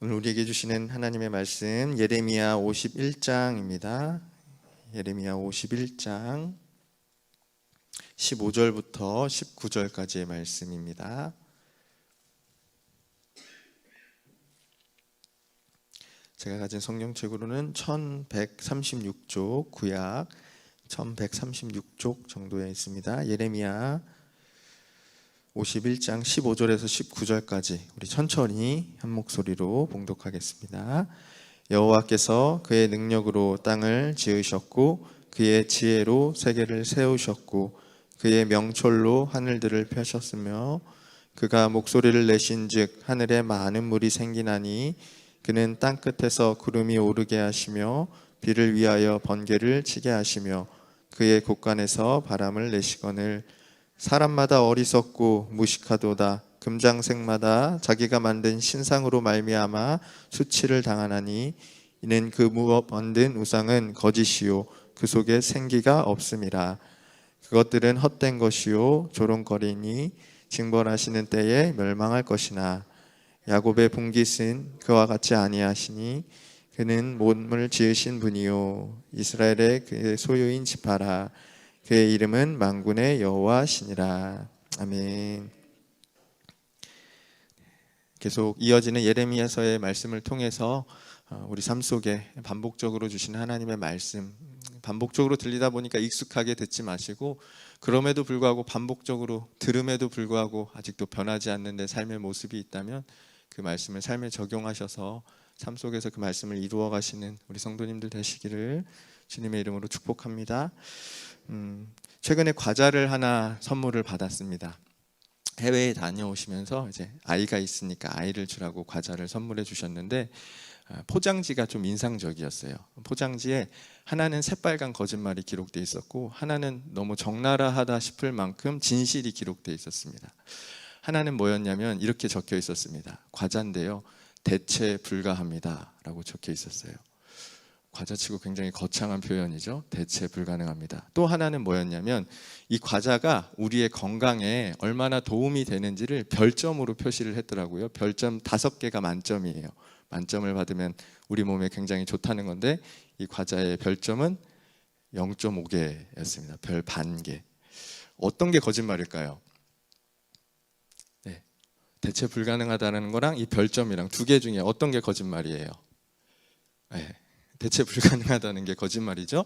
오늘 우리에게 주시는 하나님의 말씀 예레미야 51장입니다. 예레미야 51장 15절부터 19절까지의 말씀입니다. 제가 가진 성경책으로는 1136쪽, 구약 1136쪽 정도에 있습니다. 예레미야 51장 15절에서 19절까지 우리 천천히 한 목소리로 봉독하겠습니다. 여호와께서 그의 능력으로 땅을 지으셨고 그의 지혜로 세계를 세우셨고 그의 명철로 하늘들을 펴셨으며 그가 목소리를 내신즉 하늘에 많은 물이 생기나니 그는 땅끝에서 구름이 오르게 하시며 비를 위하여 번개를 치게 하시며 그의 곳간에서 바람을 내시거늘 사람마다 어리석고 무식하도다. 금장색마다 자기가 만든 신상으로 말미암아 수치를 당하나니 이는 그 만든 우상은 거짓이요 그 속에 생기가 없음이라. 그것들은 헛된 것이요 조롱거리니 징벌하시는 때에 멸망할 것이나 야곱의 분깃은 그와 같이 아니하시니 그는 몸을 지으신 분이요 이스라엘의 그의 소유인 지파라. 그의 이름은 만군의 여호와시니라. 아멘. 계속 이어지는 예레미야서의 말씀을 통해서 우리 삶 속에 반복적으로 주시는 하나님의 말씀, 반복적으로 들리다 보니까 익숙하게 듣지 마시고 그럼에도 불구하고 반복적으로 들음에도 불구하고 아직도 변하지 않는 내 삶의 모습이 있다면 그 말씀을 삶에 적용하셔서 삶 속에서 그 말씀을 이루어 가시는 우리 성도님들 되시기를 주님의 이름으로 축복합니다. 최근에 과자를 하나 선물을 받았습니다. 해외에 다녀오시면서 이제 아이가 있으니까 아이를 주라고 과자를 선물해 주셨는데 포장지가 좀 인상적이었어요. 포장지에 하나는 새빨간 거짓말이 기록되어 있었고 하나는 너무 적나라하다 싶을 만큼 진실이 기록되어 있었습니다. 하나는 뭐였냐면 이렇게 적혀 있었습니다. 과자인데요, 대체 불가합니다 라고 적혀 있었어요. 과자치고 굉장히 거창한 표현이죠. 대체 불가능합니다. 또 하나는 뭐였냐면 이 과자가 우리의 건강에 얼마나 도움이 되는지를 별점으로 표시를 했더라고요. 별점 5개가 만점이에요. 만점을 받으면 우리 몸에 굉장히 좋다는 건데 이 과자의 별점은 0.5개였습니다. 별 반개. 어떤 게 거짓말일까요? 네. 대체 불가능하다는 거랑 이 별점이랑 2개 중에 어떤 게 거짓말이에요? 네. 대체 불가능하다는 게 거짓말이죠.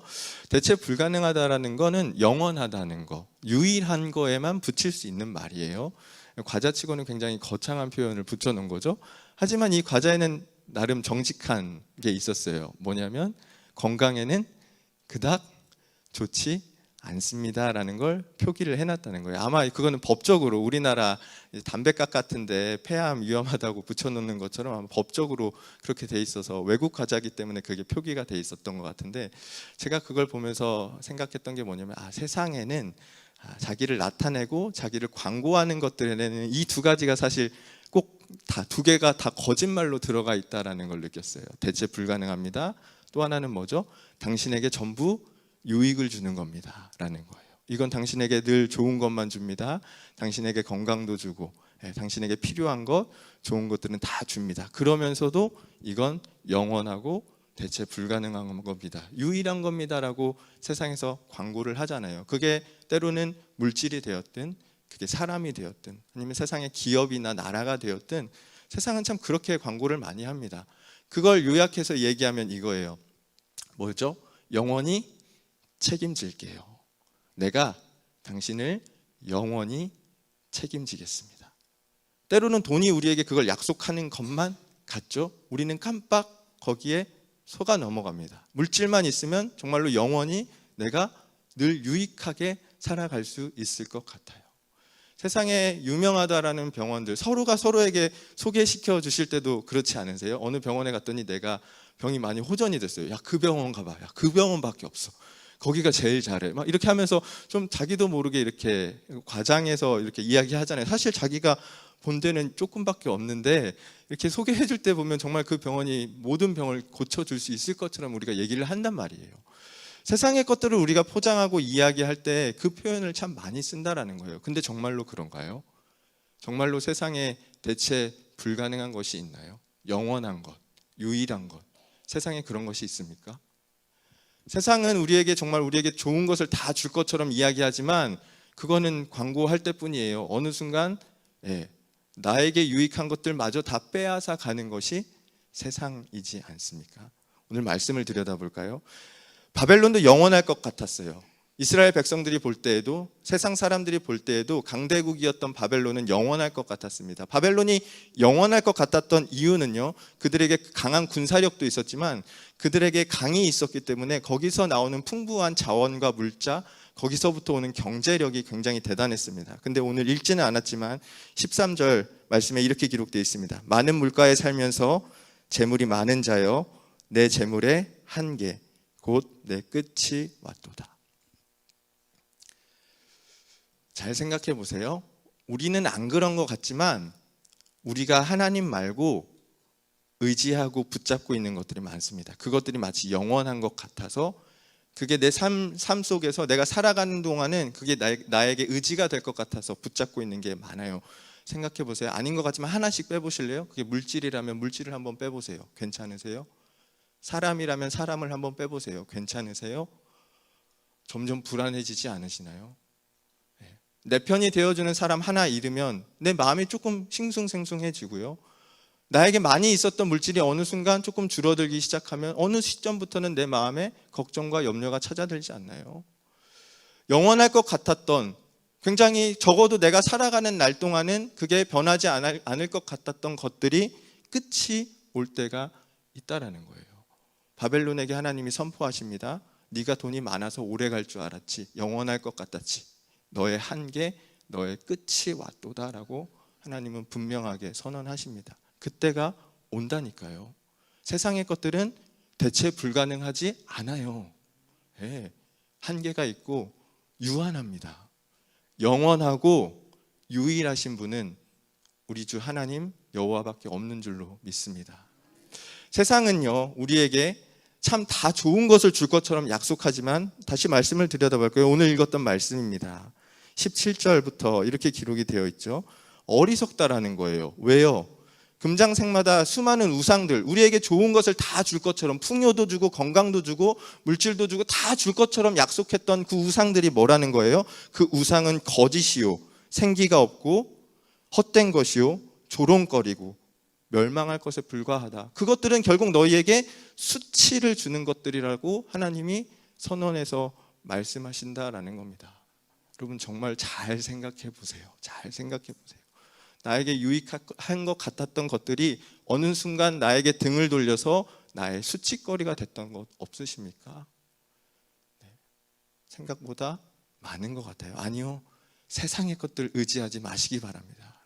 대체 불가능하다라는 거는 영원하다는 거, 유일한 거에만 붙일 수 있는 말이에요. 과자치고는 굉장히 거창한 표현을 붙여놓은 거죠. 하지만 이 과자에는 나름 정직한 게 있었어요. 뭐냐면 건강에는 그닥 좋지 않습니다라는 걸 표기를 해놨다는 거예요. 아마 그거는 법적으로 우리나라 담배값 같은데 폐암 위험하다고 붙여놓는 것처럼 아마 법적으로 그렇게 돼 있어서 외국 과자기 때문에 그게 표기가 돼 있었던 것 같은데 제가 그걸 보면서 생각했던 게 뭐냐면 세상에는 자기를 나타내고 자기를 광고하는 것들에는 이 2가지가 사실 꼭 다 2개가 다 거짓말로 들어가 있다라는 걸 느꼈어요. 대체 불가능합니다. 또 하나는 뭐죠? 당신에게 전부 유익을 주는 겁니다 라는 거예요. 이건 당신에게 늘 좋은 것만 줍니다. 당신에게 건강도 주고 당신에게 필요한 것, 좋은 것들은 다 줍니다. 그러면서도 이건 영원하고 대체 불가능한 겁니다, 유일한 겁니다 라고 세상에서 광고를 하잖아요. 그게 때로는 물질이 되었든 그게 사람이 되었든 아니면 세상의 기업이나 나라가 되었든 세상은 참 그렇게 광고를 많이 합니다. 그걸 요약해서 얘기하면 이거예요. 뭐죠? 영원히 책임질게요. 내가 당신을 영원히 책임지겠습니다. 때로는 돈이 우리에게 그걸 약속하는 것만 같죠. 우리는 깜빡 거기에 속아 넘어갑니다. 물질만 있으면 정말로 영원히 내가 늘 유익하게 살아갈 수 있을 것 같아요. 세상에 유명하다라는 병원들 서로가 서로에게 소개시켜 주실 때도 그렇지 않으세요? 어느 병원에 갔더니 내가 병이 많이 호전이 됐어요. 야, 그 병원 가봐. 야, 그 병원밖에 없어. 거기가 제일 잘해. 막 이렇게 하면서 좀 자기도 모르게 이렇게 과장해서 이렇게 이야기하잖아요. 사실 자기가 본 데는 조금밖에 없는데 이렇게 소개해 줄 때 보면 정말 그 병원이 모든 병을 고쳐줄 수 있을 것처럼 우리가 얘기를 한단 말이에요. 세상의 것들을 우리가 포장하고 이야기할 때 그 표현을 참 많이 쓴다라는 거예요. 근데 정말로 그런가요? 정말로 세상에 대체 불가능한 것이 있나요? 영원한 것, 유일한 것. 세상에 그런 것이 있습니까? 세상은 우리에게 좋은 것을 다 줄 것처럼 이야기하지만 그거는 광고할 때뿐이에요. 어느 순간 나에게 유익한 것들마저 다 빼앗아 가는 것이 세상이지 않습니까? 오늘 말씀을 들여다볼까요? 바벨론도 영원할 것 같았어요. 이스라엘 백성들이 볼 때에도, 세상 사람들이 볼 때에도 강대국이었던 바벨론은 영원할 것 같았습니다. 바벨론이 영원할 것 같았던 이유는요, 그들에게 강한 군사력도 있었지만 그들에게 강이 있었기 때문에 거기서 나오는 풍부한 자원과 물자, 거기서부터 오는 경제력이 굉장히 대단했습니다. 근데 오늘 읽지는 않았지만 13절 말씀에 이렇게 기록되어 있습니다. 많은 물가에 살면서 재물이 많은 자여, 내 재물의 한계 곧 내 끝이 왔도다. 잘 생각해 보세요. 우리는 안 그런 것 같지만 우리가 하나님 말고 의지하고 붙잡고 있는 것들이 많습니다. 그것들이 마치 영원한 것 같아서 그게 내 삶 속에서 내가 살아가는 동안은 그게 나에게 의지가 될 것 같아서 붙잡고 있는 게 많아요. 생각해 보세요. 아닌 것 같지만 하나씩 빼보실래요? 그게 물질이라면 물질을 한번 빼보세요. 괜찮으세요? 사람이라면 사람을 한번 빼보세요. 괜찮으세요? 점점 불안해지지 않으시나요? 내 편이 되어주는 사람 하나 잃으면 내 마음이 조금 싱숭생숭해지고요. 나에게 많이 있었던 물질이 어느 순간 조금 줄어들기 시작하면 어느 시점부터는 내 마음에 걱정과 염려가 찾아들지 않나요? 영원할 것 같았던, 굉장히 적어도 내가 살아가는 날 동안은 그게 변하지 않을 것 같았던 것들이 끝이 올 때가 있다라는 거예요. 바벨론에게 하나님이 선포하십니다. 네가 돈이 많아서 오래 갈 줄 알았지, 영원할 것 같았지, 너의 한계, 너의 끝이 왔도다라고 하나님은 분명하게 선언하십니다. 그때가 온다니까요. 세상의 것들은 대체 불가능하지 않아요. 한계가 있고 유한합니다. 영원하고 유일하신 분은 우리 주 하나님 여호와밖에 없는 줄로 믿습니다. 세상은요, 우리에게 참 다 좋은 것을 줄 것처럼 약속하지만, 다시 말씀을 들여다볼까요? 오늘 읽었던 말씀입니다. 17절부터 이렇게 기록이 되어 있죠. 어리석다라는 거예요. 왜요? 금장색마다 수많은 우상들, 우리에게 좋은 것을 다 줄 것처럼, 풍요도 주고 건강도 주고 물질도 주고 다 줄 것처럼 약속했던 그 우상들이 뭐라는 거예요? 그 우상은 거짓이요, 생기가 없고 헛된 것이요, 조롱거리고 멸망할 것에 불과하다. 그것들은 결국 너희에게 수치를 주는 것들이라고 하나님이 선언해서 말씀하신다라는 겁니다. 여러분 정말 잘 생각해 보세요. 잘 생각해 보세요. 나에게 유익한 것 같았던 것들이 어느 순간 나에게 등을 돌려서 나의 수치거리가 됐던 것 없으십니까? 생각보다 많은 것 같아요. 아니요, 세상의 것들 의지하지 마시기 바랍니다.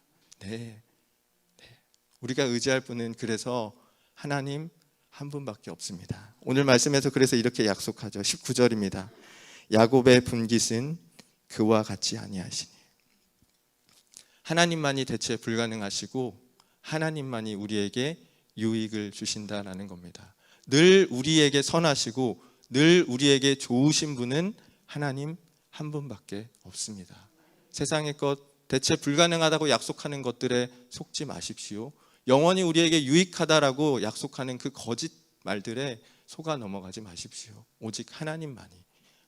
우리가 의지할 분은 그래서 하나님 한 분밖에 없습니다. 오늘 말씀에서 그래서 이렇게 약속하죠. 19절입니다. 야곱의 분깃은 그와 같지 아니하시니. 하나님만이 대체 불가능하시고 하나님만이 우리에게 유익을 주신다라는 겁니다. 늘 우리에게 선하시고 늘 우리에게 좋으신 분은 하나님 한 분밖에 없습니다. 세상의 것, 대체 불가능하다고 약속하는 것들에 속지 마십시오. 영원히 우리에게 유익하다라고 약속하는 그 거짓 말들에 속아 넘어가지 마십시오. 오직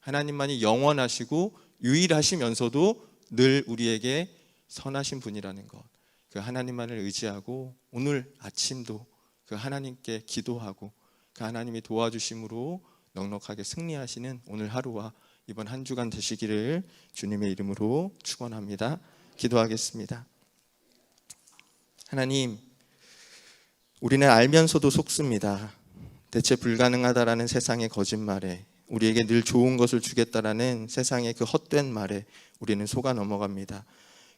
하나님만이 영원하시고 유일하시면서도 늘 우리에게 선하신 분이라는 것, 그 하나님만을 의지하고 오늘 아침도 그 하나님께 기도하고 그 하나님이 도와주심으로 넉넉하게 승리하시는 오늘 하루와 이번 한 주간 되시기를 주님의 이름으로 축원합니다. 기도하겠습니다. 하나님, 우리는 알면서도 속습니다. 대체 불가능하다라는 세상의 거짓말에, 우리에게 늘 좋은 것을 주겠다라는 세상의 그 헛된 말에 우리는 속아 넘어갑니다.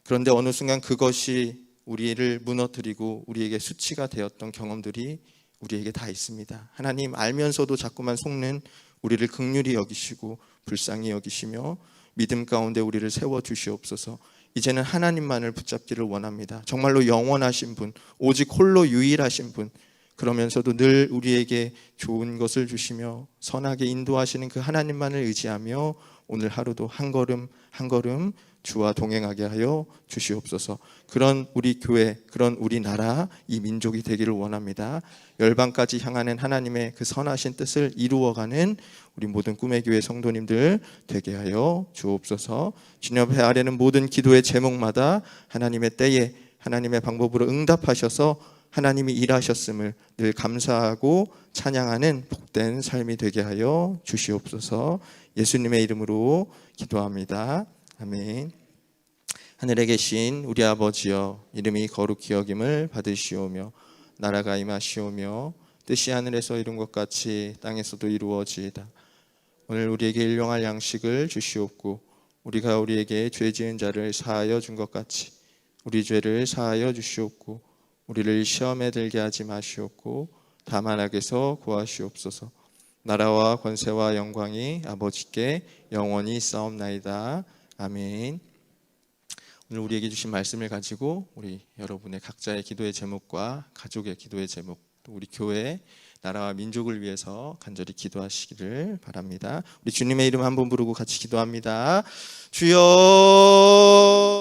그런데 어느 순간 그것이 우리를 무너뜨리고 우리에게 수치가 되었던 경험들이 우리에게 다 있습니다. 하나님, 알면서도 자꾸만 속는 우리를 긍휼히 여기시고 불쌍히 여기시며 믿음 가운데 우리를 세워주시옵소서. 이제는 하나님만을 붙잡기를 원합니다. 정말로 영원하신 분, 오직 홀로 유일하신 분, 그러면서도 늘 우리에게 좋은 것을 주시며 선하게 인도하시는 그 하나님만을 의지하며 오늘 하루도 한 걸음 한 걸음 주와 동행하게 하여 주시옵소서. 그런 우리 교회, 그런 우리나라, 이 민족이 되기를 원합니다. 열방까지 향하는 하나님의 그 선하신 뜻을 이루어가는 우리 모든 꿈의 교회 성도님들 되게 하여 주옵소서. 주님 앞에 아뢰는 모든 기도의 제목마다 하나님의 때에 하나님의 방법으로 응답하셔서 하나님이 일하셨음을 늘 감사하고 찬양하는 복된 삶이 되게 하여 주시옵소서. 예수님의 이름으로 기도합니다. 아멘. 하늘에 계신 우리 아버지여, 이름이 거룩히 여김을 받으시오며 나라가 임하시오며 뜻이 하늘에서 이룬 것 같이 땅에서도 이루어지이다. 오늘 우리에게 일용할 양식을 주시옵고 우리가 우리에게 죄 지은 자를 사하여 준 것 같이 우리 죄를 사하여 주시옵고 우리를 시험에 들게 하지 마시옵고 다만 악에서 구하시옵소서. 나라와 권세와 영광이 아버지께 영원히 있사옵나이다. 아멘. 오늘 우리에게 주신 말씀을 가지고 우리 여러분의 각자의 기도의 제목과 가족의 기도의 제목, 또 우리 교회, 나라와 민족을 위해서 간절히 기도하시기를 바랍니다. 우리 주님의 이름 한번 부르고 같이 기도합니다. 주여.